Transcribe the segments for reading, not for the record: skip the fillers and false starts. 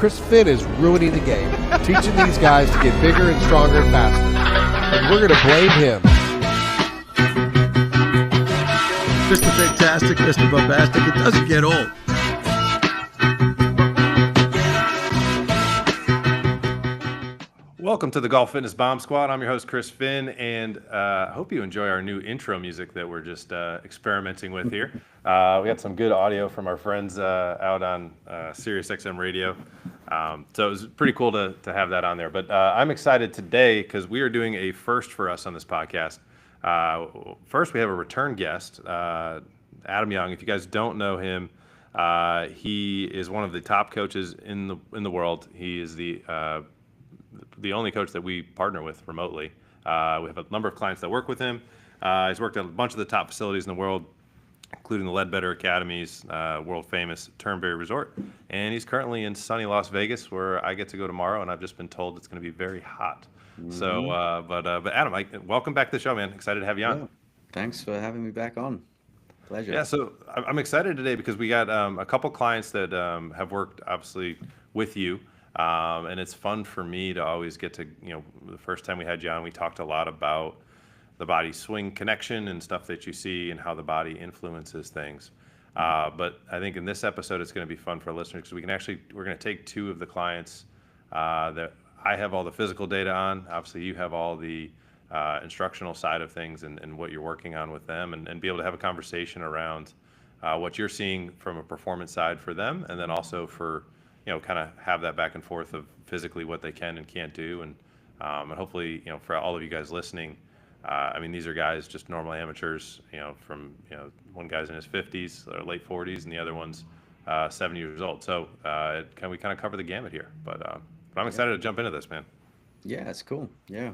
Chris Finn is ruining the game, teaching these guys to get bigger and stronger and faster. And we're going to blame him. Mr. Fantastic, Mr. Bombastic, it doesn't get old. Welcome to the Golf Fitness Bomb Squad. I'm your host, Chris Finn, and I hope you enjoy our new intro music that we're just experimenting with here. We got some good audio from our friends out on Sirius XM Radio. So it was pretty cool to have that on there. But I'm excited today because we are doing a first for us on this podcast. First, we have a return guest, Adam Young. If you guys don't know him, he is one of the top coaches in the world. He is the only coach that we partner with remotely. We have a number of clients that work with him. He's worked at a bunch of the top facilities in the world, including the Ledbetter Academies, world famous Turnberry Resort. And he's currently in sunny Las Vegas, where I get to go tomorrow, and I've just been told it's going to be very hot. Mm-hmm. So, but Adam, welcome back to the show, man. Excited to have you on. Yeah, thanks for having me back on. Pleasure. Yeah, so I'm excited today because we got a couple clients that have worked, obviously, with you. And it's fun for me to always get to, the first time we had you on, we talked a lot about the body swing connection and stuff that you see and how the body influences things. But I think in this episode, it's going to be fun for listeners because we're going to take two of the clients that I have all the physical data on. Obviously, you have all the instructional side of things and what you're working on with them and be able to have a conversation around what you're seeing from a performance side for them and then also for kind of have that back and forth of physically what they can and can't do. And hopefully, for all of you guys listening, these are guys, just normal amateurs, from, one guy's in his 50s or late 40s and the other one's 7 years old. So we kind of cover the gamut here, but I'm excited to jump into this, man. Yeah, it's cool. Yeah.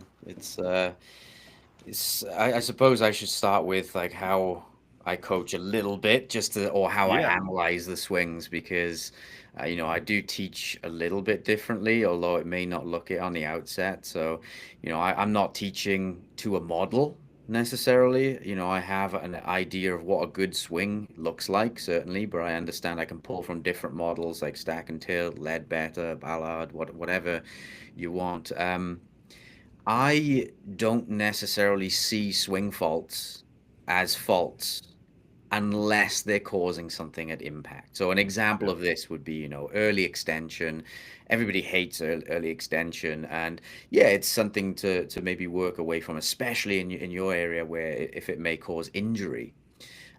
I suppose I should start with like how I coach a little bit or how I analyze the swings because I do teach a little bit differently, although it may not look it on the outset. So, I'm not teaching to a model necessarily. I have an idea of what a good swing looks like, certainly, but I understand I can pull from different models like stack and tilt, Ledbetter, Ballard, whatever you want. I don't necessarily see swing faults as faults unless they're causing something at impact. So an example of this would be, early extension. Everybody hates early extension. And yeah, it's something to maybe work away from, especially in your area where if it may cause injury.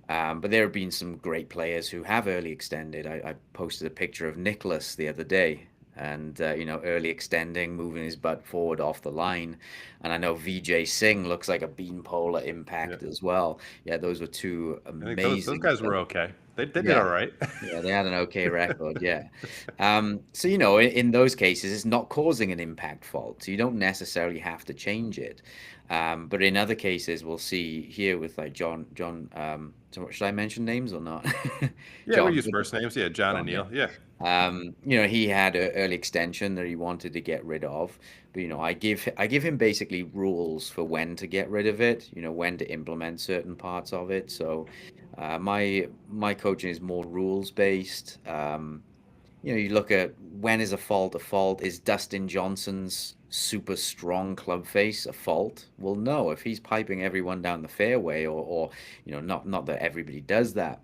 But there have been some great players who have early extended. I posted a picture of Nicholas the other day. And, early extending, moving his butt forward off the line. And I know Vijay Singh looks like a beanpole at impact as well. Yeah, those were two amazing. I think those guys were okay. They did all right. Yeah, they had an okay record, yeah. So, in those cases, it's not causing an impact fault. So you don't necessarily have to change it. But in other cases, we'll see here with like John, should I mention names or not? Yeah, John, we use first names. Yeah, John and Neil. Yeah. He had an early extension that he wanted to get rid of, but I give him basically rules for when to get rid of it, when to implement certain parts of it. So my coaching is more rules based. You look at when is a fault. A fault is Dustin Johnson's super strong club face a fault? Well, no, if he's piping everyone down the fairway or not that everybody does that.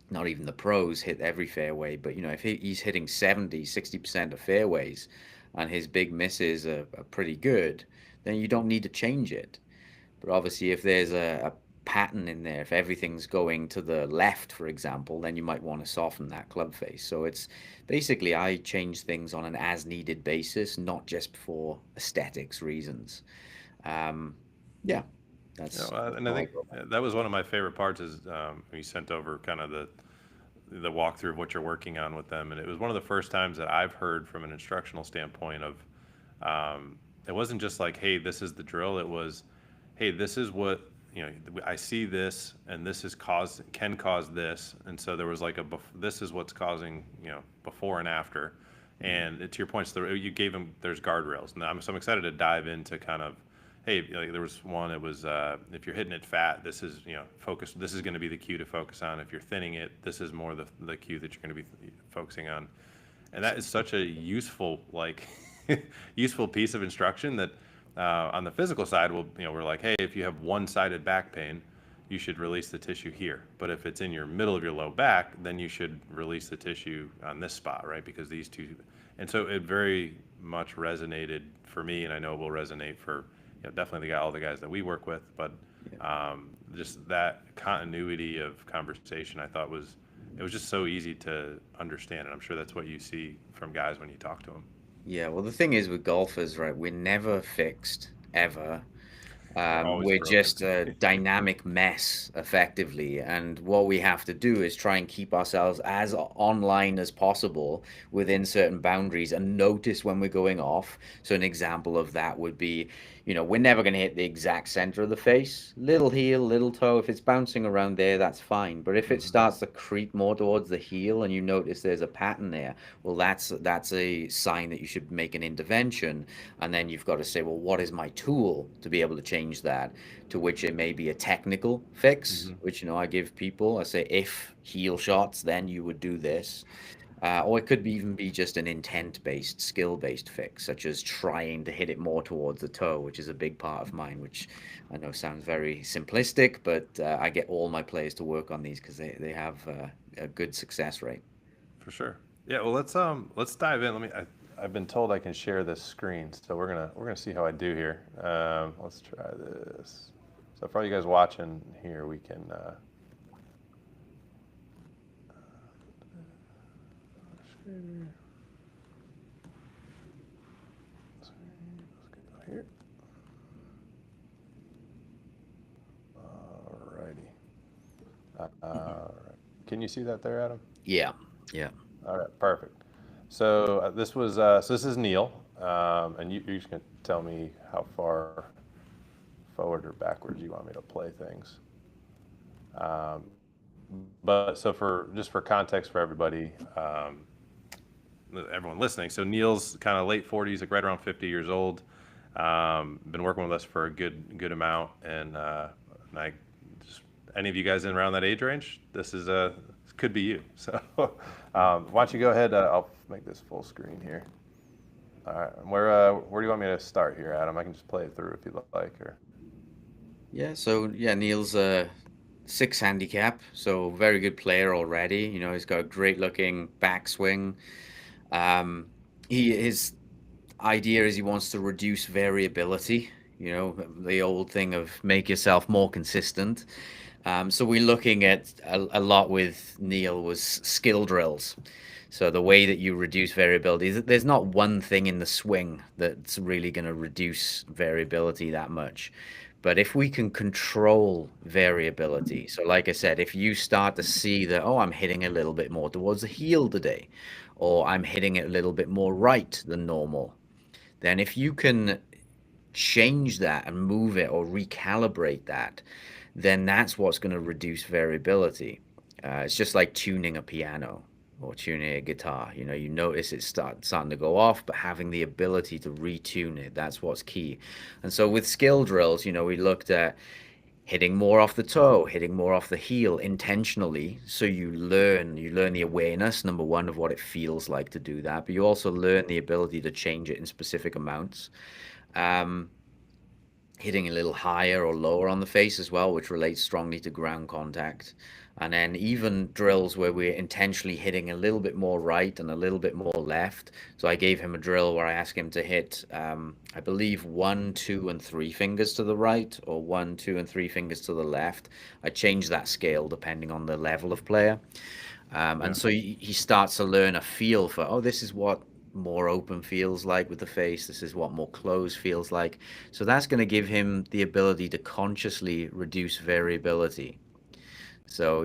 Not even the pros hit every fairway, but if he's hitting 60% of fairways and his big misses are pretty good, then you don't need to change it. But obviously if there's a pattern in there, if everything's going to the left, for example, then you might want to soften that club face. So it's basically I change things on an as needed basis, not just for aesthetics reasons. And I think that was one of my favorite parts is you sent over kind of the walkthrough of what you're working on with them. And it was one of the first times that I've heard from an instructional standpoint of it wasn't just like, hey, this is the drill. It was, hey, this is what, I see this and this can cause this. And so there was like this is what's causing, before and after. And to your point, so you gave them, there's guardrails. And I'm excited to dive into kind of, hey, there was one, it was if you're hitting it fat, this is, focus, this is going to be the cue to focus on. If you're thinning it, this is more the cue that you're going to be focusing on. And that is such a useful, like, useful piece of instruction that on the physical side, we're like, hey, if you have one-sided back pain, you should release the tissue here. But if it's in your middle of your low back, then you should release the tissue on this spot, right? Because these two, and so it very much resonated for me, and I know it will resonate for definitely all the guys that we work with. But just that continuity of conversation, I thought it was just so easy to understand, and I'm sure that's what you see from guys when you talk to them. Yeah, well, the thing is with golfers, right? We're never fixed ever. We're always We're broken. just a dynamic mess, effectively. And what we have to do is try and keep ourselves as online as possible within certain boundaries and notice when we're going off. So, an example of that would be, we're never going to hit the exact center of the face. Little heel, little toe. If it's bouncing around there, that's fine. But if it Hmm. starts to creep more towards the heel and you notice there's a pattern there, well, that's a sign that you should make an intervention. And then you've got to say, well, what is my tool to be able to change that? To which it may be a technical fix, Hmm. which I give people. I say, if heel shots, then you would do this. Or it could even be just an intent-based, skill-based fix, such as trying to hit it more towards the toe, which is a big part of mine, which I know sounds very simplistic, but I get all my players to work on these because they have a good success rate. For sure. Yeah. Well, let's dive in. I've been told I can share this screen, so we're gonna see how I do here. Let's try this. So for all you guys watching here, we can. Share. Let's go here. Alrighty. All right. Can you see that there, Adam? Yeah, yeah. All right, perfect. So this is Neil, and you're just gonna tell me how far forward or backwards you want me to play things. Um, but so for context for everybody, everyone listening, so Neil's kind of late 40s, like right around 50 years old. Been working with us for a good amount, and I just, any of you guys in around that age range, this could be you. So why don't you go ahead? I'll make this full screen here. All right, where do you want me to start here, Adam? I can just play it through if you'd like. Or Yeah, so yeah, Neil's a six handicap, so very good player already. He's got a great looking backswing. Um, his idea is he wants to reduce variability, the old thing of make yourself more consistent. So we're looking at a lot with Neil was skill drills. So the way that you reduce variability is that there's not one thing in the swing that's really going to reduce variability that much. But if we can control variability, so like I said, if you start to see that, oh, I'm hitting a little bit more towards the heel today, or I'm hitting it a little bit more right than normal, then if you can change that and move it or recalibrate that, then that's what's going to reduce variability. It's just like tuning a piano or tuning a guitar. You notice it's starting to go off, but having the ability to retune it, that's what's key. And so with skill drills, we looked at hitting more off the toe, hitting more off the heel intentionally. So you learn the awareness, number one, of what it feels like to do that, but you also learn the ability to change it in specific amounts. Um, Hitting a little higher or lower on the face as well, which relates strongly to ground contact. And then even drills where we're intentionally hitting a little bit more right and a little bit more left. So I gave him a drill where I asked him to hit, I believe, 1, 2, and 3 fingers to the right, or 1, 2, and 3 fingers to the left. I changed that scale depending on the level of player. yeah. And so he starts to learn a feel for, oh, this is what more open feels like with the face. This is what more closed feels like. So that's going to give him the ability to consciously reduce variability. So,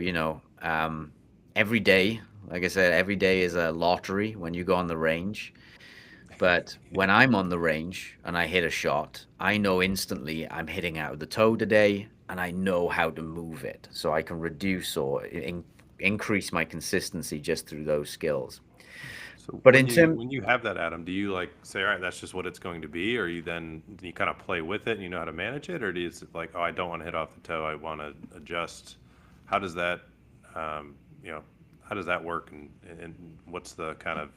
every day, like I said, every day is a lottery when you go on the range. But when I'm on the range and I hit a shot, I know instantly I'm hitting out of the toe today and I know how to move it. So I can reduce or increase my consistency just through those skills. So But in terms, when you have that, Adam, do you like say, all right, that's just what it's going to be, or do you kind of play with it and you know how to manage it, or do you like, oh, I don't want to hit off the toe, I want to adjust? How does that, um, you know, how does that work, and what's the kind of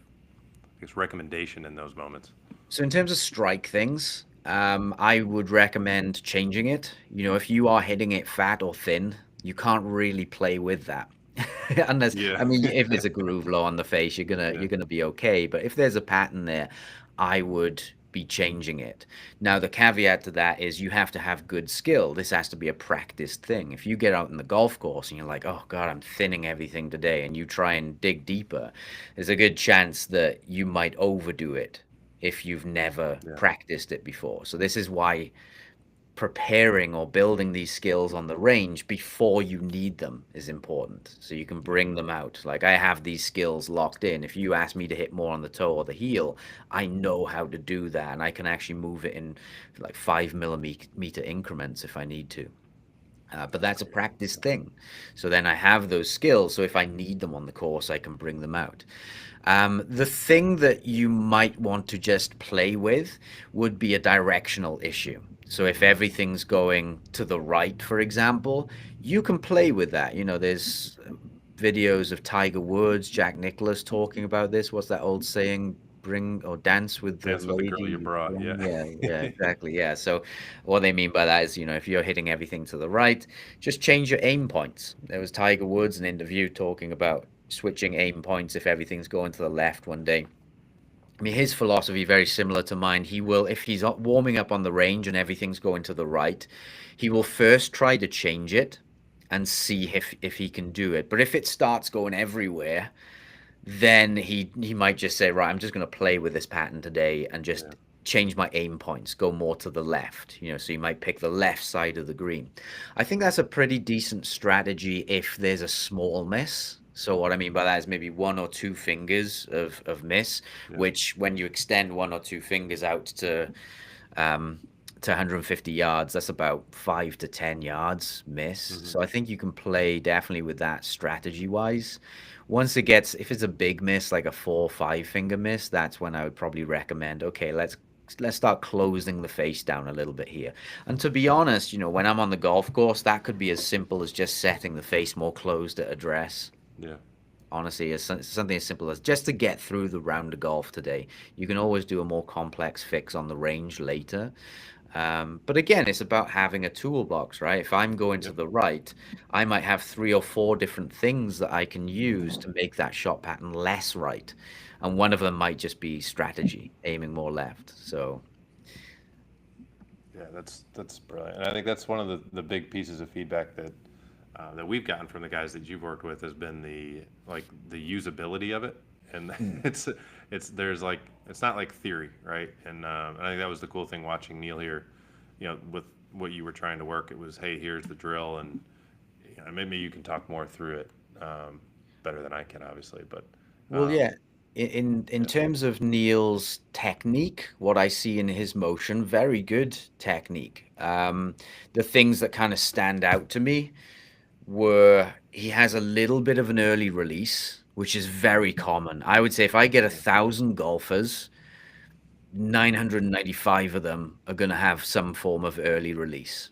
guess, recommendation in those moments? So in terms of strike things, I would recommend changing it. If you are hitting it fat or thin, you can't really play with that. Unless, Yeah. I mean, if there's a groove low on the face, you're gonna Yeah. you're gonna be okay. But if there's a pattern there, I would be changing it. Now, the caveat to that is you have to have good skill. This has to be a practiced thing. If you get out in the golf course and you're like, oh God, I'm thinning everything today, and you try and dig deeper, there's a good chance that you might overdo it if you've never Yeah. practiced it before. So this is why preparing or building these skills on the range before you need them is important. So you can bring them out. Like I have these skills locked in. If you ask me to hit more on the toe or the heel, I know how to do that. And I can actually move it in like 5 millimeter increments if I need to. But that's a practice thing. So then I have those skills. So if I need them on the course, I can bring them out. The thing that you might want to just play with would be a directional issue. So if everything's going to the right, for example, you can play with that. There's videos of Tiger Woods, Jack Nicklaus talking about this. What's that old saying? Bring or dance with the Dance with the girl lady you you brought. bring. Yeah. Yeah, exactly. Yeah. So what they mean by that is, if you're hitting everything to the right, just change your aim points. There was Tiger Woods, an interview talking about switching aim points if everything's going to the left one day. I mean, his philosophy very similar to mine. He will, if he's warming up on the range and everything's going to the right, he will first try to change it and see if he can do it. But if it starts going everywhere, then he might just say, right, I'm just going to play with this pattern today and Yeah. just change my aim points, go more to the left. So you might pick the left side of the green. I think that's a pretty decent strategy if there's a small miss. So what I mean by that is maybe 1 or 2 fingers of miss, Yeah. which when you extend 1 or 2 fingers out um, to 150 yards, that's about 5 to 10 yards miss. So I think you can play definitely with that strategy wise. Once it gets, if it's a big miss, like a 4 or 5 finger miss, that's when I would probably recommend, okay, let's start closing the face down a little bit here. And to be honest, when I'm on the golf course, that could be as simple as just setting the face more closed at address. Yeah. Honestly, it's something as simple as just to get through the round of golf today. You can always do a more complex fix on the range later. But again, it's about having a toolbox, right? If I'm going to Yep. the right, I might have 3 or 4 different things that I can use to make that shot pattern less right. And one of them might just be strategy, aiming more left. So, Yeah, that's brilliant. And I think that's one of the big pieces of feedback that we've gotten from the guys that you've worked with has been the usability of it. And there's like it's not like theory, right? And I think that was the cool thing watching Neil here, with what you were trying to work. It was, hey, here's the drill, and maybe you can talk more through it better than I can, obviously. But well, um, yeah. In yeah, terms of Neil's technique, what I see in his motion, very good technique. The things that kind of stand out to me were he has a little bit of an early release, which is very common. I would say if I get 1,000 golfers, 995 of them are going to have some form of early release.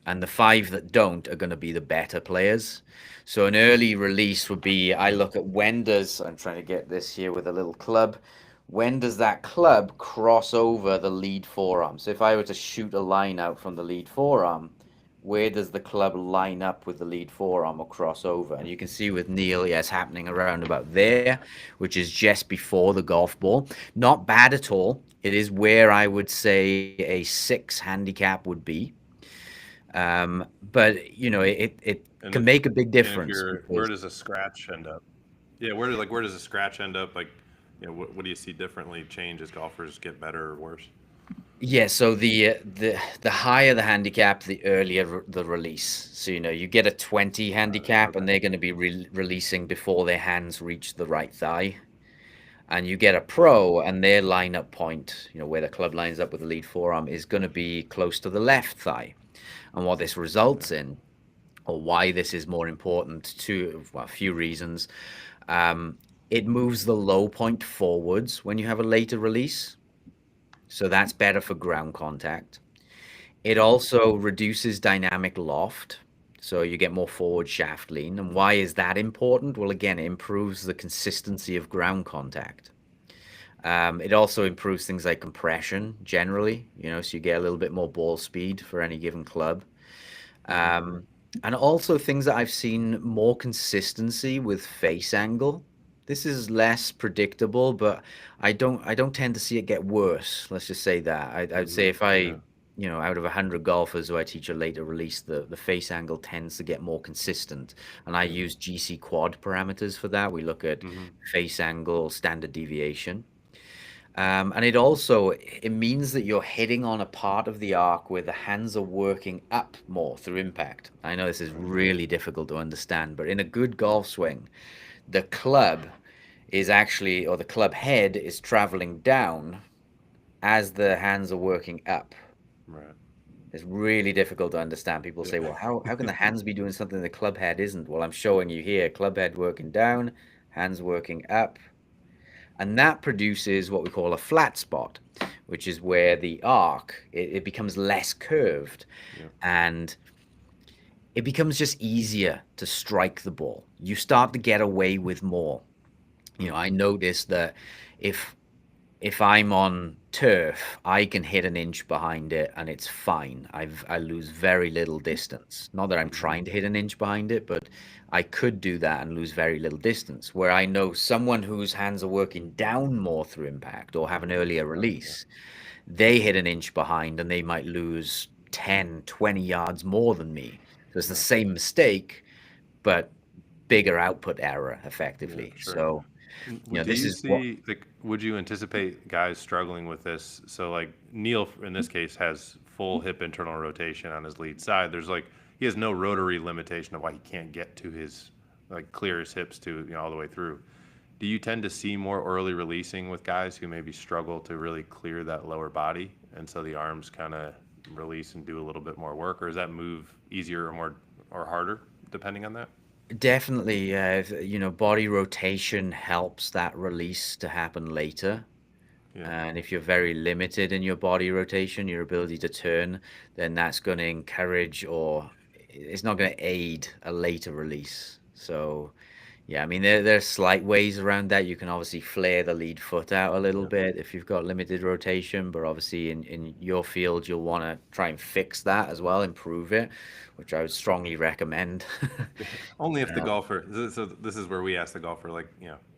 And the 5 that don't are going to be the better players. So an early release would be, I look at I'm trying to get this here with a little club. When does that club cross over the lead forearm? So if I were to shoot a line out from the lead forearm, where does the club line up with the lead forearm or cross over? And you can see with Neil, yes, happening around about there, which is just before the golf ball. Not bad at all. It is where I would say a 6 handicap would be. But it and can make a big and if difference you're, where because does a scratch end up? Yeah, where does a scratch end up? Like, what do you see differently change as golfers get better or worse? yeah, so the higher the handicap, the earlier the release. So you get a 20 handicap, Okay. and they're going to be releasing before their hands reach the right thigh. And you get a pro, and their lineup point, where the club lines up with the lead forearm, is going to be close to the left thigh. And what this results in, or why this is more important, a few reasons. It moves the low point forwards when you have a later release. So that's better for ground contact. It also reduces dynamic loft. So you get more forward shaft lean. And why is that important? Well, again, it improves the consistency of ground contact. It also improves things like compression generally, so you get a little bit more ball speed for any given club. Mm-hmm. And also things that I've seen more consistency with face angle. This is less predictable, but I don't tend to see it get worse. Let's just say that. I'd say Mm-hmm. if I, Yeah. out of 100 golfers who I teach a later release, the face angle tends to get more consistent. And I Yeah. use GC quad parameters for that. We look at Mm-hmm. face angle, standard deviation. And it means that you're hitting on a part of the arc where the hands are working up more through impact. I know this is Right. really difficult to understand, but in a good golf swing, the club is actually, or the club head is traveling down as the hands are working up. Right. It's really difficult to understand. People say, well, how can the Yeah. hands be doing something the club head isn't? Well, I'm showing you here, club head working down, hands working up. And that produces what we call a flat spot, which is where the arc it becomes less curved, Yeah. and it becomes just easier to strike the ball. You start to get away with more. Hmm. I noticed that if I'm on turf, I can hit an inch behind it and it's fine. I lose very little distance. Not that I'm Mm-hmm. trying to hit an inch behind it, but I could do that and lose very little distance. Where I know someone whose hands are working down more through impact or have an earlier Right. Yeah. release, they hit an inch behind and they might lose 10, 20 yards more than me. So it's the Yeah. same mistake, but bigger output error Yeah. effectively. Sure. So, Do this you is what. see, like, would you anticipate guys struggling with this? So, like, Neil in this case has full hip internal rotation on his lead side. There's like, he has no rotary limitation of why he can't get to his, like, clear his hips to, all the way through. Do you tend to see more early releasing with guys who maybe struggle to really clear that lower body? And so the arms kind of release and do a little bit more work, or is that move easier or more or harder depending on that? Definitely, body rotation helps that release to happen later. Yeah. And if you're very limited in your body rotation, your ability to turn, then that's going to encourage or it's not going to aid a later release. So, yeah, I mean, there's slight ways around that. You can obviously flare the lead foot out a little Yeah. bit if you've got limited rotation, but obviously in your field, you'll want to try and fix that as well, improve it, which I would strongly recommend. Only if the Uh, golfer. So this is where we ask the golfer, like,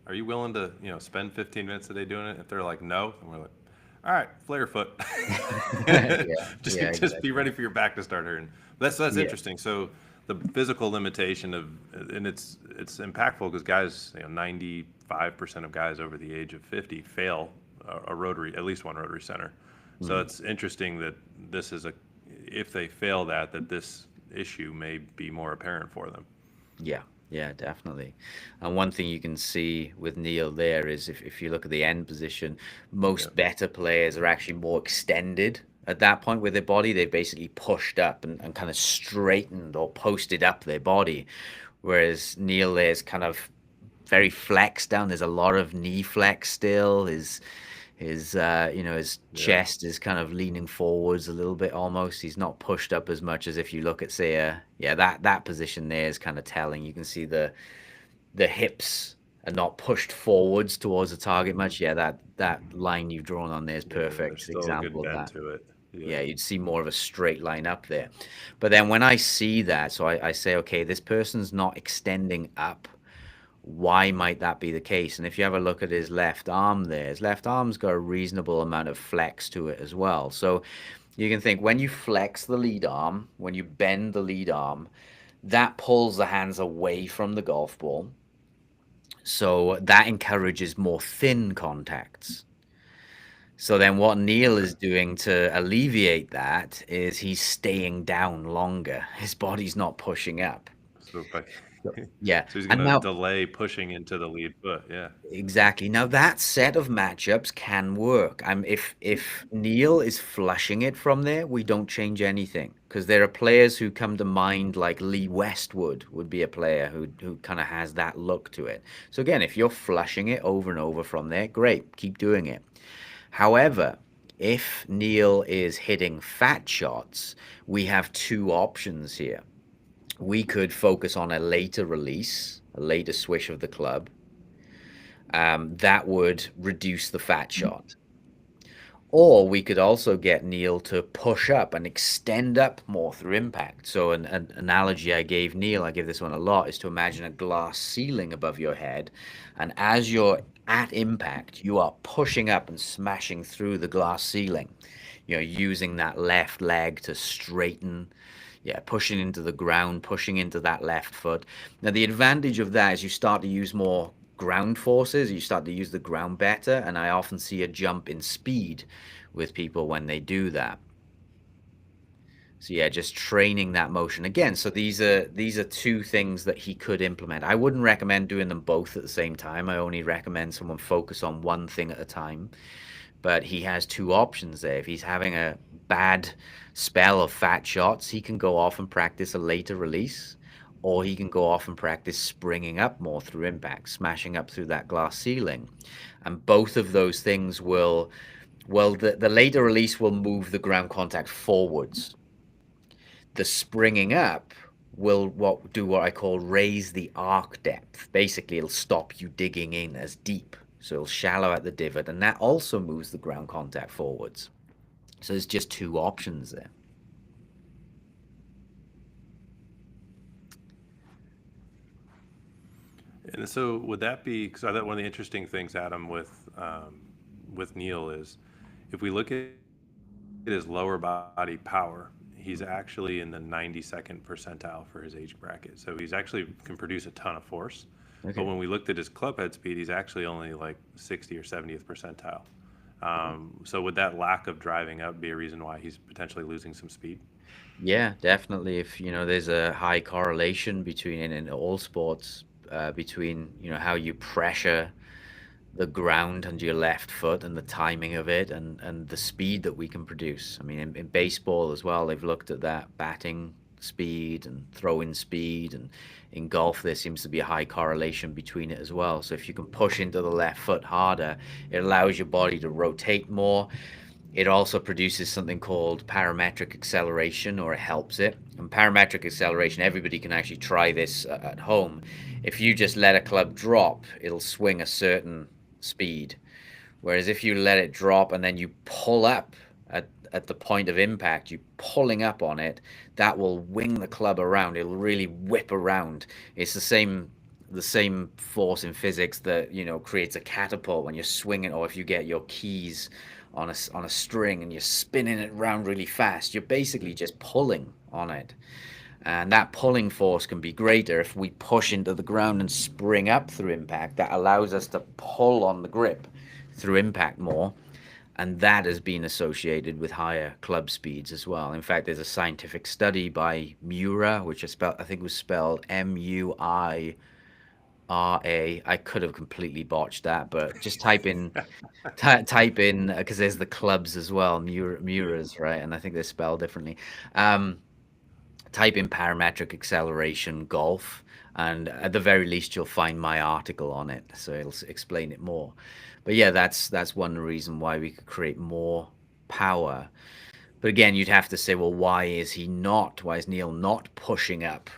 are you willing to, spend 15 minutes a day doing it? If they're like, no, and we're like, all right, flare foot. Yeah, just yeah, just be exactly. ready for your back to start hurting. That's Yeah. interesting. So the physical limitation of, and it's impactful because guys, 95% of guys over the age of 50 fail a rotary, at least one rotary center. So Mhm. it's interesting that this is if they fail that this issue may be more apparent for them. Yeah, yeah, definitely. And one thing you can see with Neil there is if you look at the end position, Yeah. most better players are actually more extended at that point with their body. They've basically pushed up and kind of straightened or posted up their body. Whereas Neil there's kind of very flexed down. There's a lot of knee flex still. His Yeah. chest is kind of leaning forwards a little bit almost. He's not pushed up as much as if you look at, say, that position there is kind of telling. You can see the hips are not pushed forwards towards the target Hmm. much. Yeah, that line you've drawn on there is Yeah. There's perfect still a good example of bend that. to it. Yeah. Yeah, you'd see more of a straight line up there. But then when I see that, so I say, okay, this person's not extending up. Why might that be the case? And if you have a look at his left arm there, his left arm's got a reasonable amount of flex to it as well. So you can think when you flex the lead arm, when you bend the lead arm, that pulls the hands away from the golf ball. So that encourages more thin contacts. So then what Neil Okay. is doing to alleviate that is he's staying down longer. His body's not pushing up. So, but, So- so Yeah. he's And gonna now delay pushing into the lead foot. Yeah. exactly. Now that set of matchups can work. If Neil is flushing it from there, we don't change anything because there are players who come to mind like Lee Westwood would be a player who kind of has that look to it. So again, if you're flushing it over and over from there, great, keep doing it. However, if Neil is hitting fat shots, we have two options here. We could focus on a later release, a later swish of the club, that would reduce the fat shot. Or we could also get Neil to push up and extend up more through impact. So an analogy I gave Neil, I give this one a lot, is to imagine a glass ceiling above your head. And as you're at impact, you are pushing up and smashing through the glass ceiling. Using that left leg to straighten, yeah, pushing into the ground, pushing into that left foot. Now, the advantage of that is you start to use more ground forces, you start to use the ground better, and I often see a jump in speed with people when they do that. So yeah, just training that motion again. So these are two things that he could implement. I wouldn't recommend doing them both at the same time. I only recommend someone focus on one thing at a time. But he has two options there. If he's having a bad spell of fat shots, he can go off and practice a later release, or he can go off and practice springing up more through impact, smashing up through that glass ceiling. And both of those things will, well, the later release will move the ground contact forwards. The springing up will do what I call raise the arc depth. Basically, it'll stop you digging in as deep. So it'll shallow out the divot, and that also moves the ground contact forwards. So there's just two options there. And so would that be, because I thought one of the interesting things, Adam, with Neil is if we look at his lower body power, he's actually in the 92nd percentile for his age bracket. So he's actually can produce a ton of force. Okay. But when we looked at his club head speed, he's actually only like 60 or 70th percentile. So would that lack of driving up be a reason why he's potentially losing some speed? Yeah, definitely. If there's a high correlation between in all sports between how you pressure the ground under your left foot and the timing of it and the speed that we can produce. I mean, in baseball as well, they've looked at that batting speed and throwing speed, and in golf there seems to be a high correlation between it as well. So if you can push into the left foot harder, it allows your body to rotate more. It also produces something called parametric acceleration, or it helps it. And parametric acceleration, everybody can actually try this at home. If you just let a club drop, it'll swing a certain speed. Whereas if you let it drop and then you pull up at the point of impact, you pulling up on it, that will wing the club around. It'll really whip around. It's the same force in physics that creates a catapult when you're swinging, or if you get your keys on a string and you're spinning it around really fast, you're basically just pulling on it. And that pulling force can be greater if we push into the ground and spring up through impact. That allows us to pull on the grip through impact more. And that has been associated with higher club speeds as well. In fact, there's a scientific study by Mura, which I think was spelled Muira. I could have completely botched that, but just type in because there's the clubs as well, Muras, right? And I think they're spelled differently. Type in parametric acceleration golf, and at the very least you'll find my article on it, so it'll explain it more. But yeah, that's one reason why we could create more power. But again, you'd have to say, well, why is Neil not pushing up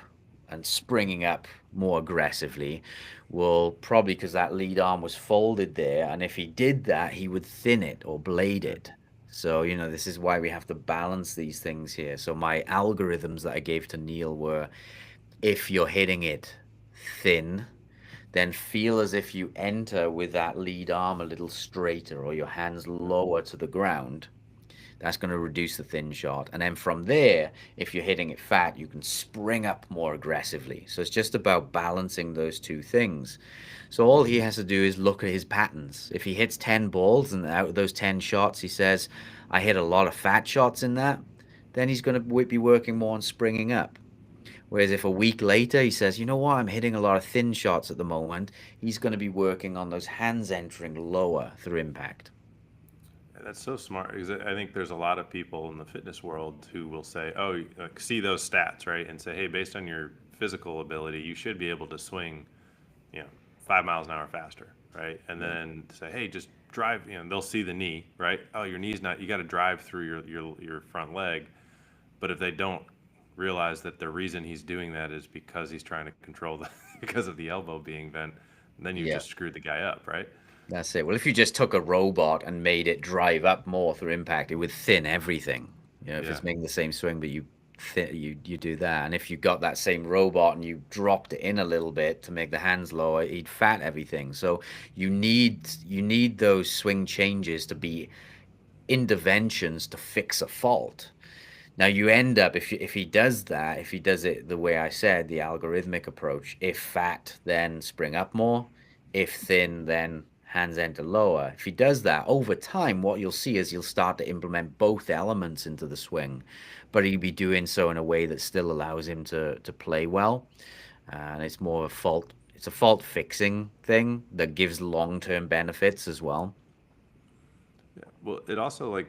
and springing up more aggressively? Well, probably because that lead arm was folded there, and if he did that, he would thin it or blade it. So, this is why we have to balance these things here. So my algorithms that I gave to Neil were, if you're hitting it thin, then feel as if you enter with that lead arm a little straighter or your hands lower to the ground. That's going to reduce the thin shot. And then from there, if you're hitting it fat, you can spring up more aggressively. So it's just about balancing those two things. So all he has to do is look at his patterns. If he hits 10 balls and out of those 10 shots, he says, I hit a lot of fat shots in that, then he's going to be working more on springing up. Whereas if a week later he says, you know what, I'm hitting a lot of thin shots at the moment, he's going to be working on those hands entering lower through impact. That's so smart, because I think there's a lot of people in the fitness world who will say, oh, see those stats, right? And say, hey, based on your physical ability, you should be able to swing, 5 miles an hour faster, right? And then say, hey, just drive, they'll see the knee, right? Oh, your knee's not, you got to drive through your front leg. But if they don't realize that the reason he's doing that is because he's trying to control because of the elbow being bent, then you Yeah. just screwed the guy up, right? That's it. Well, if you just took a robot and made it drive up more through impact, it would thin everything. You know, if Yeah. it's making the same swing, but you do that, and if you got that same robot and you dropped it in a little bit to make the hands lower, he'd fat everything. So you need those swing changes to be interventions to fix a fault. Now you end up if he does that, if he does it the way I said, the algorithmic approach, if fat, then spring up more, if thin, then hands enter lower. If he does that over time, what you'll see is he'll start to implement both elements into the swing, but he'll be doing so in a way that still allows him to play well. And it's more a fault. It's a fault fixing thing that gives long term benefits as well. Yeah. Well, it also like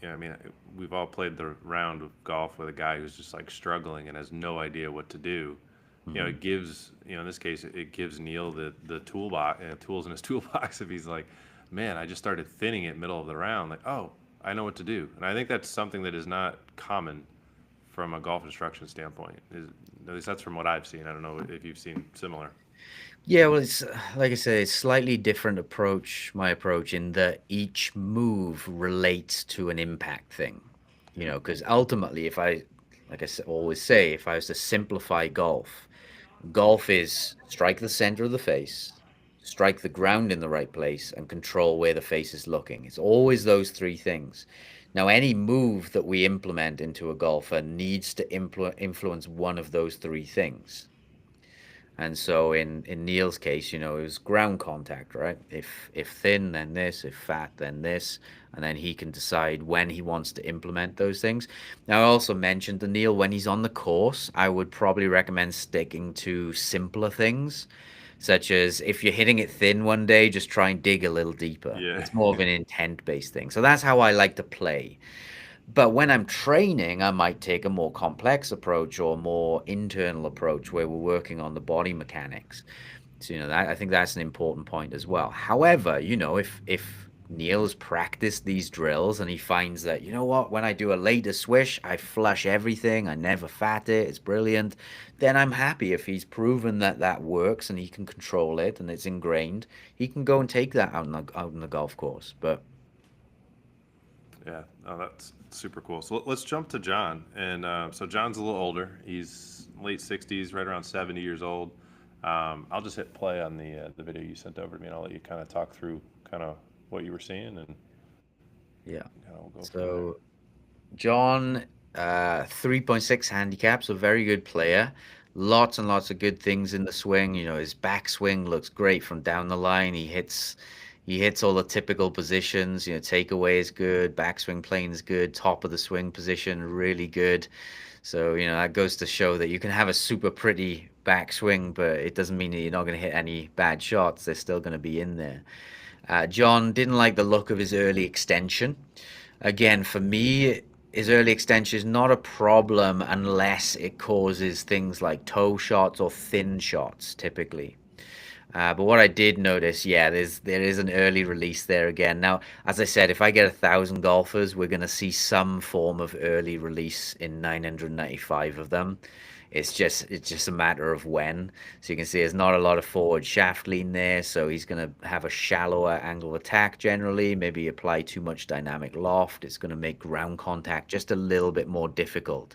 I mean, we've all played the round of golf with a guy who's just like struggling and has no idea what to do. Hmm. It gives, in this case, it gives Neil the toolbox, tools in his toolbox. If he's like, man, I just started thinning it middle of the round, like, oh, I know what to do. And I think that's something that is not common from a golf instruction standpoint. At least that's from what I've seen. I don't know if you've seen similar. Yeah, well, it's like I said, it's slightly different approach, my approach, in that each move relates to an impact thing. You Yeah. know, because ultimately, like always say, if I was to simplify golf, golf is strike the center of the face, strike the ground in the right place, and control where the face is looking. It's always those three things. Now, any move that we implement into a golfer needs to influence one of those three things. And so in Neil's case, it was ground contact, right? If thin, then this, if fat, then this, and then he can decide when he wants to implement those things. Now, I also mentioned to Neil when he's on the course, I would probably recommend sticking to simpler things, such as if you're hitting it thin one day, just try and dig a little deeper. Yeah. It's more of an intent-based thing. So that's how I like to play. But when I'm training, I might take a more complex approach or a more internal approach where we're working on the body mechanics. So, I think that's an important point as well. However, if Neil's practiced these drills and he finds that, you know what, when I do a later swish, I flush everything, I never fat it, it's brilliant, then I'm happy. If he's proven that that works and he can control it and it's ingrained, he can go and take that out on the golf course. But Yeah, oh, that's super cool. So let's jump to John. And so John's a little older. He's late 60s, right around 70 years old. I'll just hit play on the video you sent over to me, and I'll let you kind of talk through kind of what you were seeing, and yeah. we'll go from there. So John, 3.6 handicap, so very good player. Lots and lots of good things in the swing. His backswing looks great from down the line. He hits all the typical positions. Takeaway is good, backswing plane is good, top of the swing position really good. So, that goes to show that you can have a super pretty backswing, but it doesn't mean that you're not going to hit any bad shots. They're still going to be in there. John didn't like the look of his early extension. Again, for me, his early extension is not a problem unless it causes things like toe shots or thin shots, typically. But what I did notice, yeah, there is an early release there again. Now, as I said, if I get 1,000 golfers, we're going to see some form of early release in 995 of them. It's just a matter of when. So you can see there's not a lot of forward shaft lean there, so he's going to have a shallower angle of attack generally, maybe apply too much dynamic loft. It's going to make ground contact just a little bit more difficult.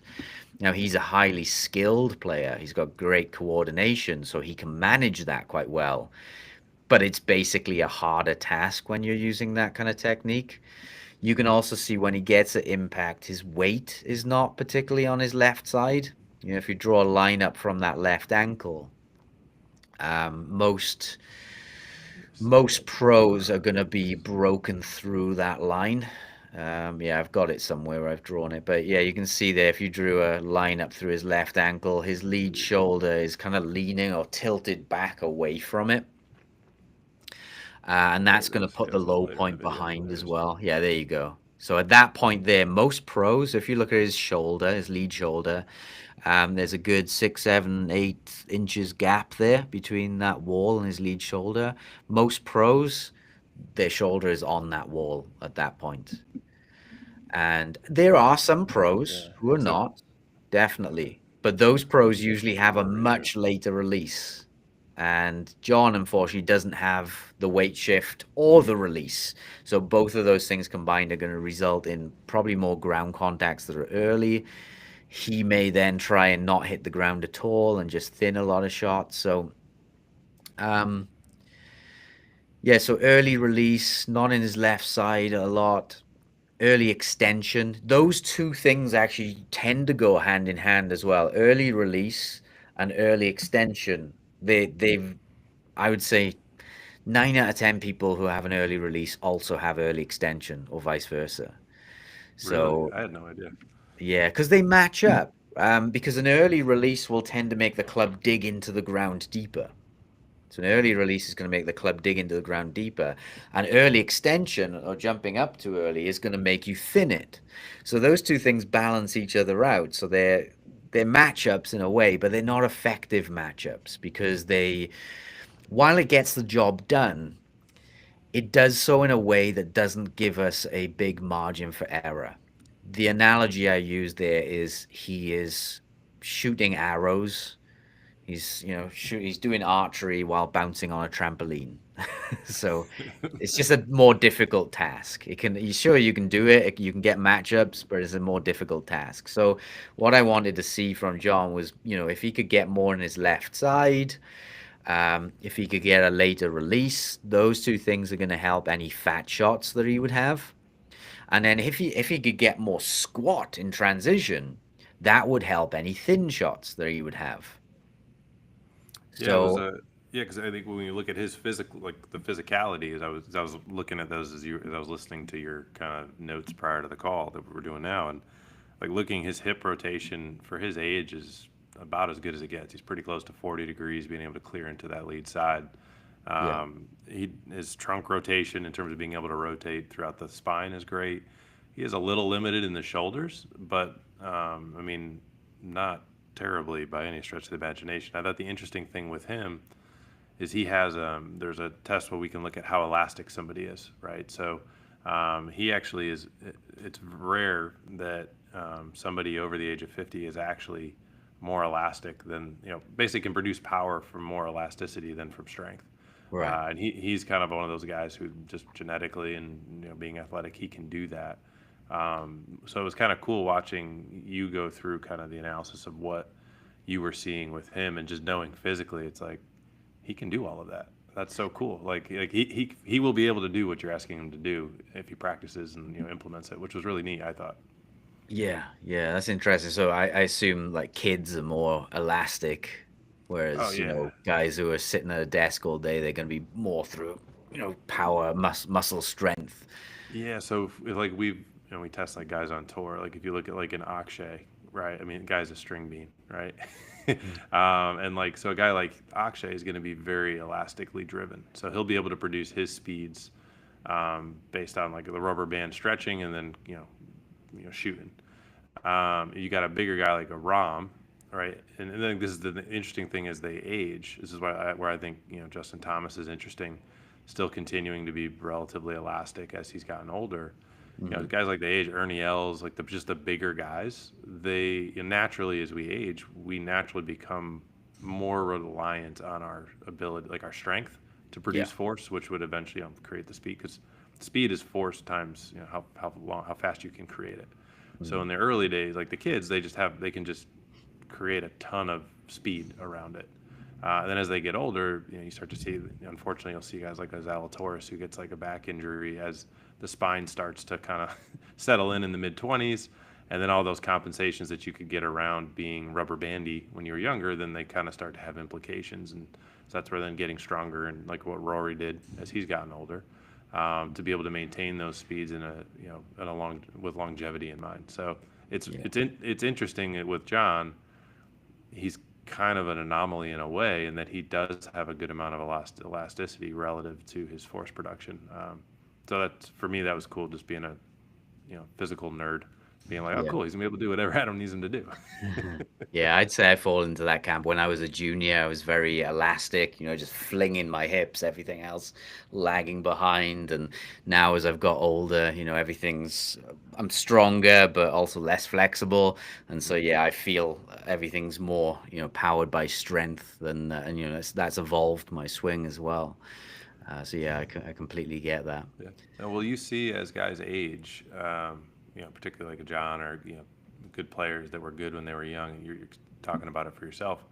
Now, he's a highly skilled player. He's got great coordination, so he can manage that quite well. But it's basically a harder task when you're using that kind of technique. You can also see when he gets an impact, his weight is not particularly on his left side. If you draw a line up from that left ankle, most See most it. pros are going to be broken through that line. Yeah, I've got it somewhere. I've drawn it, but yeah, you can see there. If you drew a line up through his left ankle, his lead shoulder is kind of leaning or tilted back away from it, and There that's it going to is. put Yeah, the it's a little low later in the point video. behind There as it is. well. Yeah, there you go. So at that point there, most pros, if you look at his shoulder, his lead shoulder, there's a good 6, 7, 8 inches gap there between that wall and his lead shoulder. Most pros, their shoulder is on that wall at that point. And there are some Yeah, pros who are it's a not, definitely. But those pros usually have a over here. much later release. And John, unfortunately, doesn't have the weight shift or the release. So both of those things combined are going to result in probably more ground contacts that are early. He may then try and not hit the ground at all and just thin a lot of shots. So, um, yeah, so early release, not in his left side a lot. Early extension. Those two things actually tend to go hand in hand as well. Early release and early extension. They've I would say 9 out of 10 people who have an early release also have early extension or vice versa. Really? So I had no idea. yeah, because they match up. Because an early release will tend to make the club dig into the ground deeper. So an early release is going to make the club dig into the ground deeper. An early extension or jumping up too early is going to make you thin it. So those two things balance each other out. So they're matchups in a way, but they're not effective matchups because while it gets the job done, it does so in a way that doesn't give us a big margin for error. The analogy I use there is he is shooting arrows. He's doing archery while bouncing on a trampoline. So it's just a more difficult task. You sure you can do it, you can get matchups, but it's a more difficult task. So what I wanted to see from John was, if he could get more on his left side, if he could get a later release, those two things are going to help any fat shots that he would have. And then if he could get more squat in transition, that would help any thin shots that he would have. Yeah, it was So a yeah, because I think when you look at his physical, like the physicality, as I was looking at those as I was listening to your kind of notes prior to the call that we're doing now, and like looking his hip rotation for his age is about as good as it gets. He's pretty close to 40 degrees, being able to clear into that lead side. yeah, His trunk rotation in terms of being able to rotate throughout the spine is great. He is a little limited in the shoulders, but I mean, not terribly by any stretch of the imagination. I thought the interesting thing with him is he has there's a test where we can look at how elastic somebody is, right? So he actually is. It's rare that somebody over the age of 50 is actually more elastic than basically can produce power from more elasticity than from strength. right. And he's kind of one of those guys who just genetically and being athletic, he can do that. So it was kind of cool watching you go through kind of the analysis of what you were seeing with him and just knowing physically, it's like he can do all of that. That's so cool. Like he will be able to do what you're asking him to do if he practices and implements it, which was really neat, I thought. Yeah, yeah, that's interesting. So I assume like kids are more elastic, Oh whereas, yeah, guys who are sitting at a desk all day, they're going to be more through, power, muscle strength. yeah. So like we test like guys on tour. Like if you look at like an Akshay, right? I mean, guy's a string bean, right? Mm. And like so a guy like Akshay is going to be very elastically driven. So he'll be able to produce his speeds based on like the rubber band stretching and then shooting. You got a bigger guy like a Rom, right? And then this is the interesting thing as they age. This is where I think Justin Thomas is interesting, still continuing to be relatively elastic as he's gotten older. Mhm. Guys like the age Ernie Els, like just the bigger guys, they naturally as we age, we naturally become more reliant on our ability, like our strength, to Yeah. produce force, which would eventually create the speed because speed is force times how fast you can create it. So Mhm. in the early days, like the kids, they can just create a ton of speed around it. And then as they get older, you start to see, unfortunately, you'll see guys like a Zalatoris who gets like a back injury as the spine starts to kind of settle in the mid 20s. And then all those compensations that you could get around being rubber bandy when you were younger, then they kind of start to have implications. And so that's where then getting stronger and like what Rory did as he's gotten older, to be able to maintain those speeds in a long with longevity in mind. So Yeah. it's interesting with John. He's kind of an anomaly in a way in that he does have a good amount of elasticity relative to his force production. So that's for me that was cool, just being a physical nerd being like, oh, Yeah. cool, he's gonna be able to do whatever Adam needs him to do. Yeah, I'd say I fall into that camp. When I was a junior, I was very elastic, just flinging my hips, everything else lagging behind. And now as I've got older, I'm stronger, but also less flexible. And so, yeah, I feel everything's more, powered by strength and that's evolved my swing as well. So yeah, I completely get that. Yeah. And will you see as guys age, particularly like a John or good players that were good when they were young, and you're talking about it for yourself.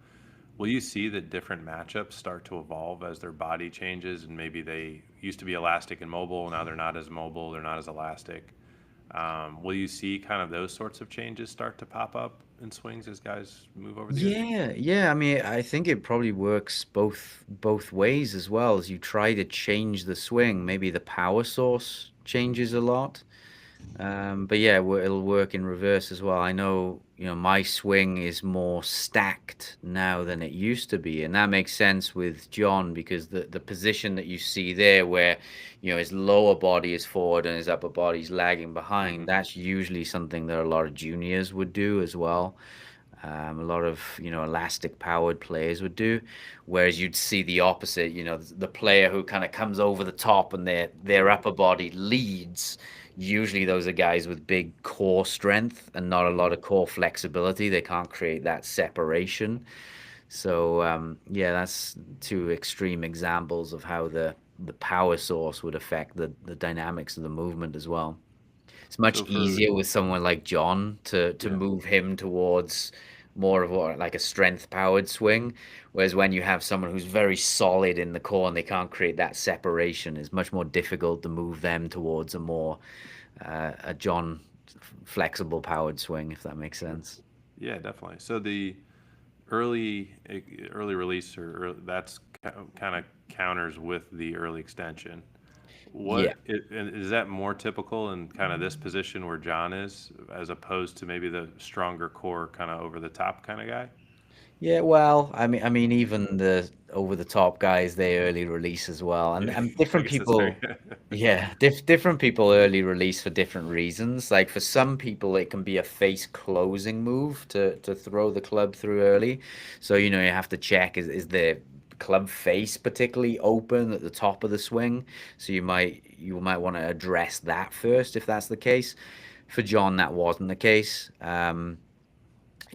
Will you see that different matchups start to evolve as their body changes, and maybe they used to be elastic and mobile, now they're not as mobile, they're not as elastic? Will you see kind of those sorts of changes start to pop up in swings as guys move over the years? Yeah, yeah. I mean, I think it probably works both ways as well. As you try to change the swing, maybe the power source changes a lot. But yeah, it'll work in reverse as well. I know, my swing is more stacked now than it used to be, and that makes sense with John because the position that you see there, where his lower body is forward and his upper body is lagging behind, Hmm. that's usually something that a lot of juniors would do as well. A lot of elastic powered players would do, whereas you'd see the opposite. The player who kind of comes over the top and their upper body leads. Usually, those are guys with big core strength and not a lot of core flexibility. They can't create that separation. So yeah, that's two extreme examples of how the power source would affect the dynamics of the movement as well. It's much So for easier with someone like John to yeah, move him towards more of what like a strength powered swing, whereas when you have someone who's very solid in the core and they can't create that separation, it's much more difficult to move them towards a John flexible powered swing, if that makes sense. yeah, definitely. So the early early release or that's kind of counters with the early extension. Yeah. And is that more typical in kind of this position where John is, as opposed to maybe the stronger core kind of over the top kind of guy? Yeah, well, I mean, even the over the top guys, they early release as well, and Yeah, and I different guess that's fair. people, yeah, different people early release for different reasons. Like for some people, it can be a face closing move to throw the club through early. So you have to check is the club face particularly open at the top of the swing. So you might want to address that first if that's the case. For John, that wasn't the case.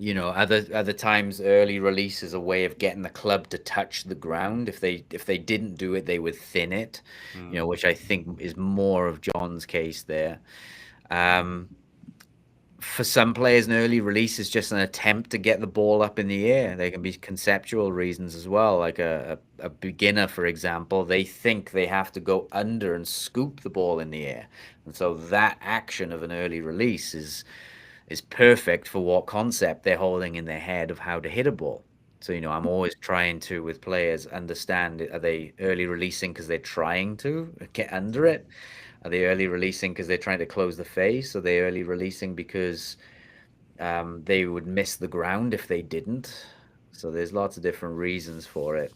Other times early release is a way of getting the club to touch the ground. If they didn't do it, they would thin it, Mm, which I think is more of John's case there. Um, for some players, an early release is just an attempt to get the ball up in the air. There can be conceptual reasons as well. Like a beginner, for example, they think they have to go under and scoop the ball in the air. And so that action of an early release is perfect for what concept they're holding in their head of how to hit a ball. So, I'm always trying to, with players, understand are they early releasing because they're trying to get under it? Are they early releasing because they're trying to close the face? Are they early releasing because they would miss the ground if they didn't? So there's lots of different reasons for it.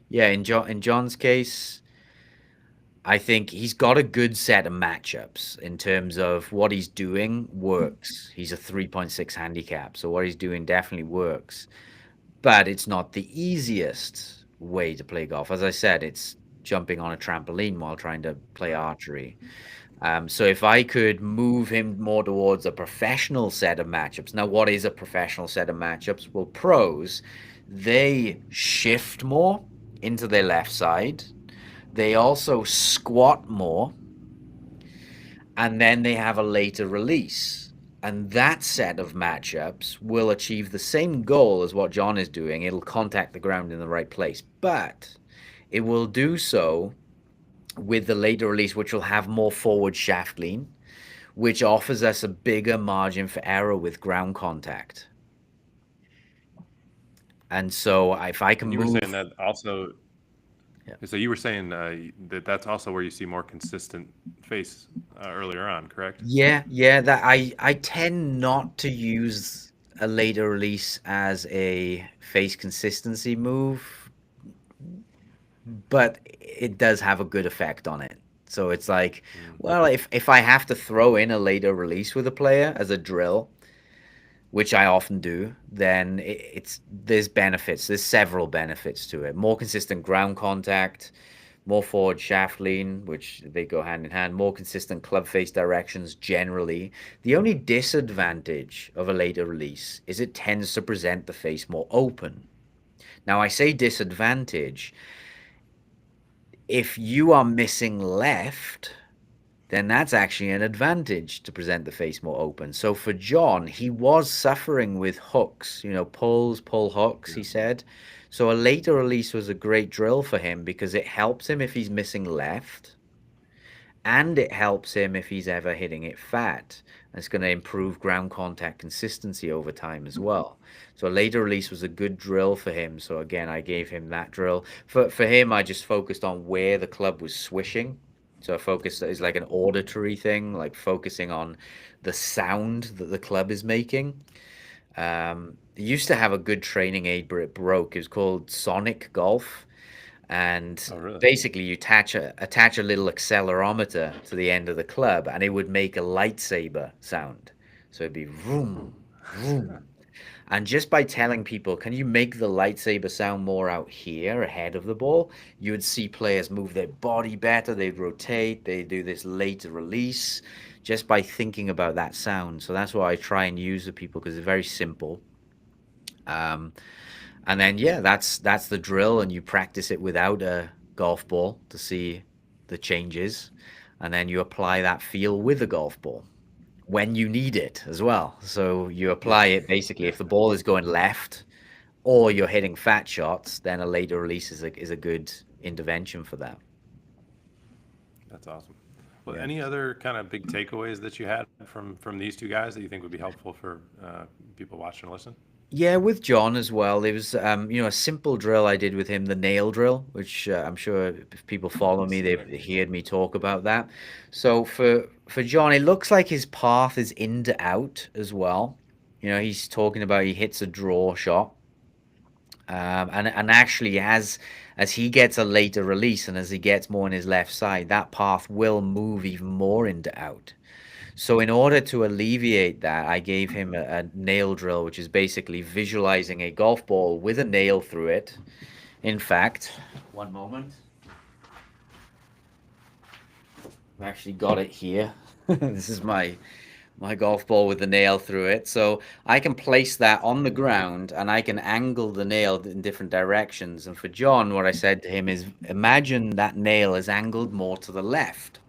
Yeah, in John's case, I think he's got a good set of matchups in terms of what he's doing works. He's a 3.6 handicap, so what he's doing definitely works. But it's not the easiest way to play golf. As I said, it's jumping on a trampoline while trying to play right. archery. So if I could move him more towards a professional set of matchups. Now, what is a professional set of matchups? Well, pros, they shift more into their left side. They also squat more, and then they have a later release. And that set of matchups will achieve the same goal as what John is doing. It'll contact the ground in the right place, but it will do so with the later release, which will have more forward shaft lean, which offers us a bigger margin for error with ground contact. And so if I can And you were saying move, that also. yeah. So you were saying that that's also where you see more consistent face earlier on, correct? Yeah, that I tend not to use a later release as a face consistency move, but it does have a good effect on it. So it's like, Mm. well, if I have to throw in a later release with a player as a drill, which I often do, then it's there's benefits. There's several benefits to it. More consistent ground contact, more forward shaft lean, which they go hand in hand, more consistent club face directions generally. The only disadvantage of a later release is it tends to present the face more open. Now, I say disadvantage. If you are missing left, then that's actually an advantage to present the face more open. So for John, he was suffering with hooks, pull hooks, he Yeah. said. So a later release was a great drill for him because it helps him if he's missing left, and it helps him if he's ever hitting it fat. It's going to improve ground contact consistency over time as well. So a later release was a good drill for him. So again, I gave him that drill. For him, I just focused on where the club was swishing. So I focused is like an auditory thing, like focusing on the sound that the club is making. It used to have a good training aid, but it broke. It was called Sonic Golf, and Oh, really? basically you attach a little accelerometer to the end of the club, and it would make a lightsaber sound. So it'd be vroom, Ooh. vroom. And just by telling people, can you make the lightsaber sound more out here ahead of the ball, you would see players move their body better. They'd rotate. They do this later release just by thinking about that sound. So that's what I try and use with people because it's very simple. Um, and then yeah, that's the drill, and you practice it without a golf ball to see the changes, and then you apply that feel with a golf ball when you need it as well. So you Yeah. apply it basically if the ball is going left or you're hitting fat shots, then a later release is a good intervention for that. That's awesome. Well, Yeah. any other kind of big takeaways that you had from these two guys that you think would be helpful for people watching and listening? Yeah, with John as well. There was, a simple drill I did with him, the nail drill, which I'm sure if people follow me, they've heard me talk about that. So for John, it looks like his path is in to out as well. He's talking about he hits a draw shot, and actually as he gets a later release and as he gets more on his left side, that path will move even more into out. So in order to alleviate that, I gave him a nail drill, which is basically visualizing a golf ball with a nail through it. In fact, one moment. I've actually got it here. This is my golf ball with the nail through it. So I can place that on the ground and I can angle the nail in different directions. And for John, what I said to him is imagine that nail is angled more to the left.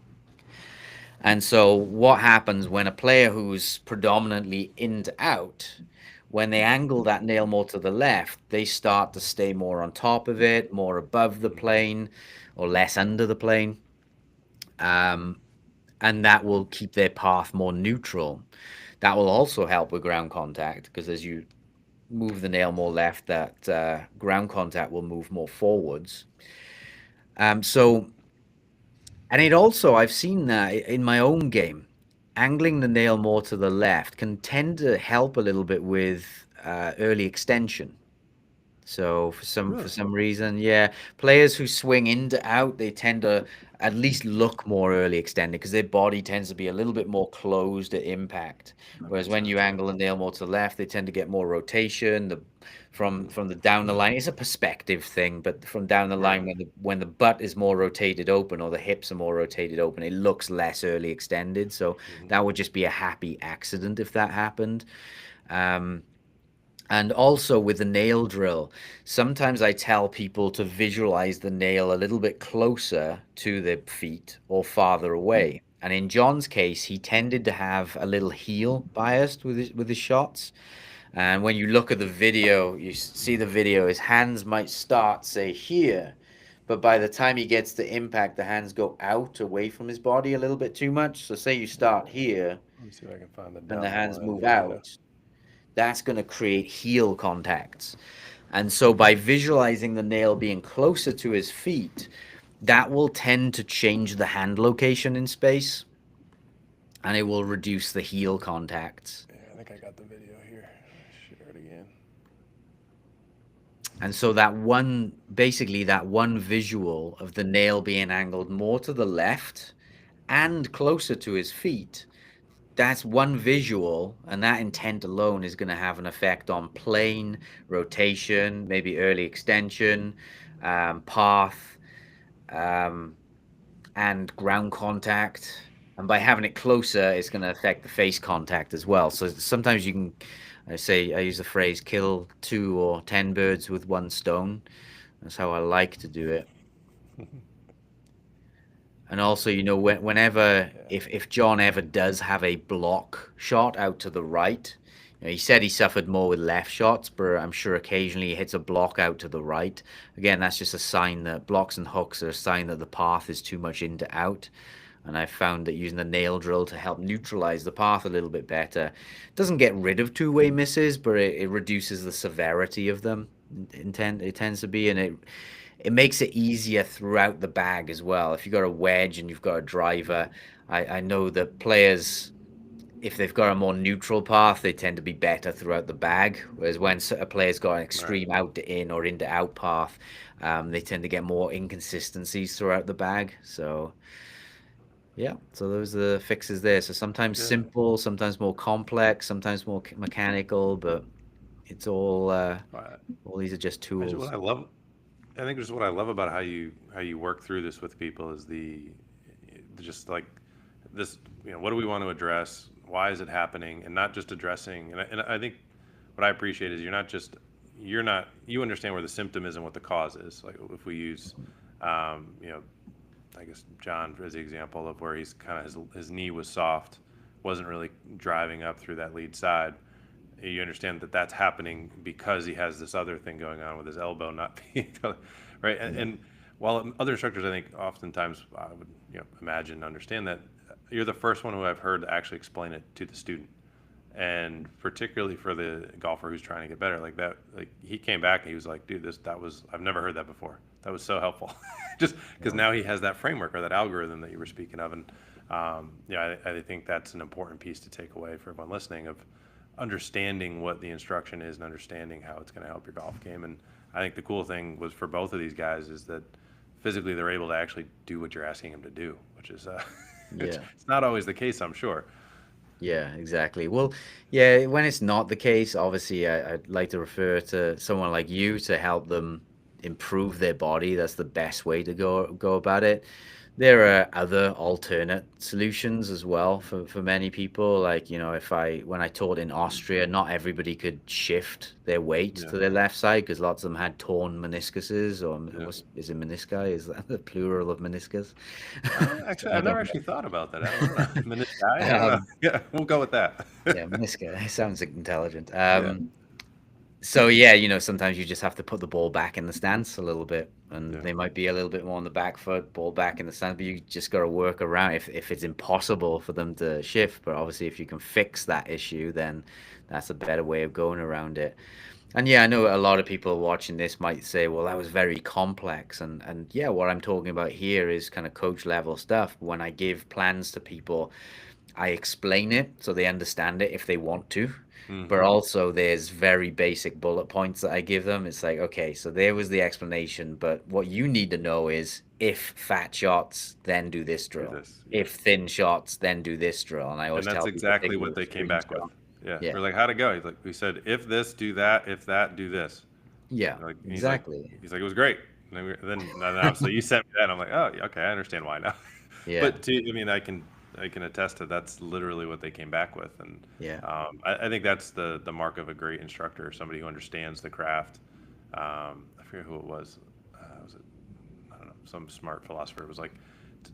And so, what happens when a player who's predominantly in to out, when they angle that nail more to the left, they start to stay more on top of it, more above the plane, or less under the plane. Um, and that will keep their path more neutral. That will also help with ground contact because as you move the nail more left, that ground contact will move more forwards. So And it also, I've seen that in my own game, angling the nail more to the left can tend to help a little bit with early extension. So for Really? some reason, yeah, players who swing in to out, they tend to at least look more early extended because their body tends to be a little bit more closed at impact. That Whereas makes when you sense. Yeah. angle the nail more to the left, they tend to get more rotation. From the down the line, it's a perspective thing, but from down the Right. line, when the butt is more rotated open or the hips are more rotated open, it looks less early extended. So Hmm. that would just be a happy accident if that happened. Um, and also with the nail drill, sometimes I tell people to visualize the nail a little bit closer to their feet or farther away. And in John's case, he tended to have a little heel biased with his shots. And when you look at the video, you see the video, his hands might start, say, here. But by the time he gets to impact, the hands go out away from his body a little bit too much. So say you start here Let me see if I can find the and the down the hands line move video. out, that's going to create heel contacts. And so by visualizing the nail being closer to his feet, that will tend to change the hand location in space and it will reduce the heel contacts. Yeah, I think I got the video here. Share it again. And so basically that one visual of the nail being angled more to the left and closer to his feet, that's one visual, and that intent alone is going to have an effect on plane, rotation, maybe early extension, path, um, and ground contact. And by having it closer, it's going to affect the face contact as well. So sometimes you can, I use the phrase, kill 2 or 10 birds with one stone. That's how I like to do it. And also, whenever, Yeah. if John ever does have a block shot out to the right, he said he suffered more with left shots, but I'm sure occasionally he hits a block out to the right. Again, that's just a sign that blocks and hooks are a sign that the path is too much into out. And I found that using the nail drill to help neutralize the path a little bit better doesn't get rid of two-way misses, but it reduces the severity of them. It tends to be, and it makes it easier throughout the bag as well. If you've got a wedge and you've got a driver, I know that players, if they've got a more neutral path, they tend to be better throughout the bag. Whereas when a player's got an Right. extreme out to in or into out path, they tend to get more inconsistencies throughout the bag. So yeah, so those are the fixes there. So sometimes Yeah. simple, sometimes more complex, sometimes more mechanical, but it's I, all these are just what tools. I love, I think just what I love about how you work through this with people is the just like this, what do we want to address? Why is it happening? And not just addressing. And I think what I appreciate is you understand where the symptom is and what the cause is. Like if we use, um, you know, I guess John as the example of where he's kind of his knee was soft, wasn't really driving up through that lead side. You understand that that's happening because he has this other thing going on with his elbow not being right. Yeah. And while other instructors, I think oftentimes I would imagine understand that you're the first one who I've heard actually explain it to the student, and particularly for the golfer who's trying to get better like that. Like he came back and he was like, dude, I've never heard that before. That was so helpful. Just because Yeah. now he has that framework or that algorithm that you were speaking of. And I think that's an important piece to take away for everyone listening of understanding what the instruction is and understanding how it's going to help your golf game. And I think the cool thing was for both of these guys is that physically they're able to actually do what you're asking them to do, which is Yeah. it's not always the case, I'm sure. Yeah, exactly. Well, yeah, when it's not the case, obviously, I'd like to refer to someone like you to help them improve their body. That's the best way to go about it. There are other alternate solutions as well for many people. Like, when I taught in Austria, not everybody could shift their weight Yeah, to their left side because lots of them had torn meniscuses, or yeah. is it menisci? Is that the plural of meniscus? Actually, I I've never don't actually thought about that. I don't know. Minute guy? I don't know. know. Yeah, we'll go with that. Yeah, meniscus. It sounds intelligent. Yeah, So yeah, sometimes you just have to put the ball back in the stance a little bit, and yeah, they might be a little bit more on the back foot, ball back in the stance, but you just got to work around if it's impossible for them to shift. But obviously, if you can fix that issue, then that's a better way of going around it. And yeah, I know a lot of people watching this might say, well, that was very complex. And yeah, what I'm talking about here is kind of coach level stuff. When I give plans to people, I explain it so they understand it if they want to. But hmm, also there's very basic bullet points that I give them. It's like, okay, so there was the explanation, but what you need to know is if fat shots, then do this do drill. this. Yeah, If thin shots, then do this drill. And I and always that's tell people exactly pick the what they came extreme back with. shot. Yeah, Yeah. we're like, how'd it go? He's like, we said, if this, do that. If that, do this. Yeah, Like, and exactly. he's like, it was great. And then obviously you sent me that, and I'm like, oh, yeah, okay, I understand why now. Yeah. But I mean, I can attest to that's literally what they came back with, and Yeah. I think that's the mark of a great instructor, somebody who understands the craft. I forget who it was. Was it, I don't know, some smart philosopher was like,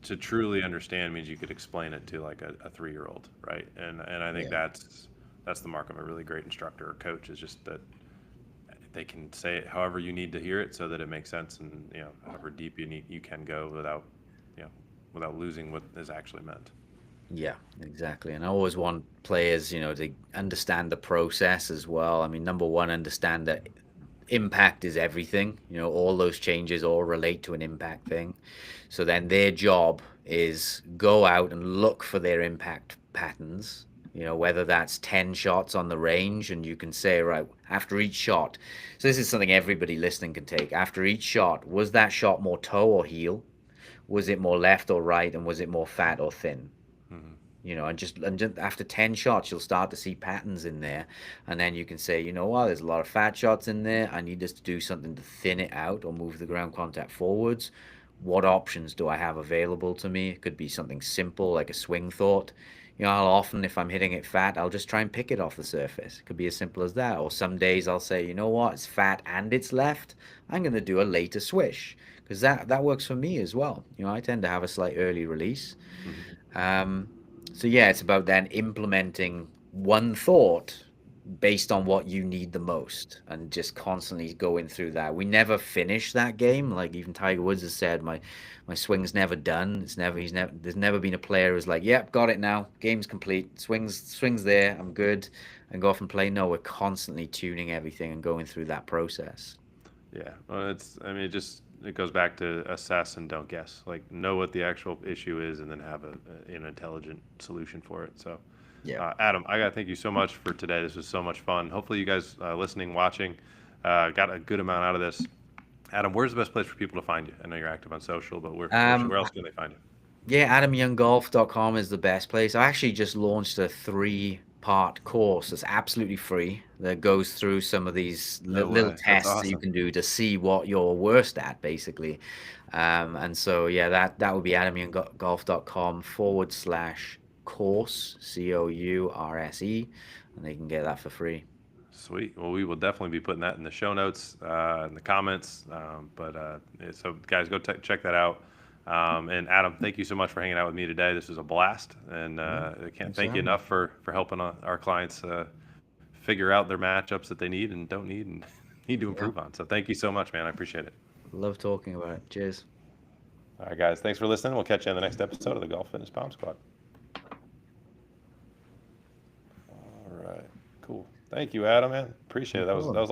to truly understand means you could explain it to like a 3-year-old, right? And I think Yeah. that's the mark of a really great instructor or coach is just that they can say it however you need to hear it so that it makes sense, and however deep you can go without you know without losing what is actually meant. Yeah, exactly. And I always want players, to understand the process as well. I mean, number one, understand that impact is everything. All those changes all relate to an impact thing. So then their job is go out and look for their impact patterns. You know, whether that's 10 shots on the range, and you can say, right, after each shot. So this is something everybody listening can take. After each shot, was that shot more toe or heel? Was it more left or right? And was it more fat or thin? Hmm. You know, and just after 10 shots, you'll start to see patterns in there. And then you can say, you know what, there's a lot of fat shots in there. I need us to do something to thin it out or move the ground contact forwards. What options do I have available to me? It could be something simple like a swing thought. You know, I'll often, if I'm hitting it fat, I'll just try and pick it off the surface. It could be as simple as that. Or some days I'll say, you know what, it's fat and it's left. I'm going to do a later swish because that works for me as well. You know, I tend to have a slight early release. Hmm. Um, so yeah, it's about then implementing one thought based on what you need the most and just constantly going through that. We never finish that game. Like even Tiger Woods has said, my swing's never done. There's never been a player who's like, yep, got it now. Game's complete. Swings there. I'm good. And go off and play. No, we're constantly tuning everything and going through that process. Yeah, well, I mean, it goes back to assess and don't guess. Like, know what the actual issue is, and then have an intelligent solution for it. So, Yeah. Adam, I gotta thank you so much for today. This was so much fun. Hopefully, you guys listening, watching, got a good amount out of this. Adam, where's the best place for people to find you? I know you're active on social, but where else can they find you? Yeah, adamyounggolf.com is the best place. I actually just launched a 3-part course that's absolutely free that goes through some of these No little way. That's tests that you awesome. can do to see what you're worst at, basically. And so, yeah, that would be adamyounggolf.com/course, COURSE, and they can get that for free. Sweet. Well, we will definitely be putting that in the show notes, in the comments. So, guys, go check that out. And Adam, thank you so much for hanging out with me today. This was a blast, and Yeah, I can't thanks for thank you having me. enough for helping our clients figure out their matchups that they need and don't need and need to Yeah, improve on. So, thank you so much, man. I appreciate it. love talking about it. Cheers. All right, guys. Thanks for listening. We'll catch you on the next episode of the Golf Fitness Bomb Squad. All right. Cool. Thank you, Adam, man. Appreciate No it. That was problem.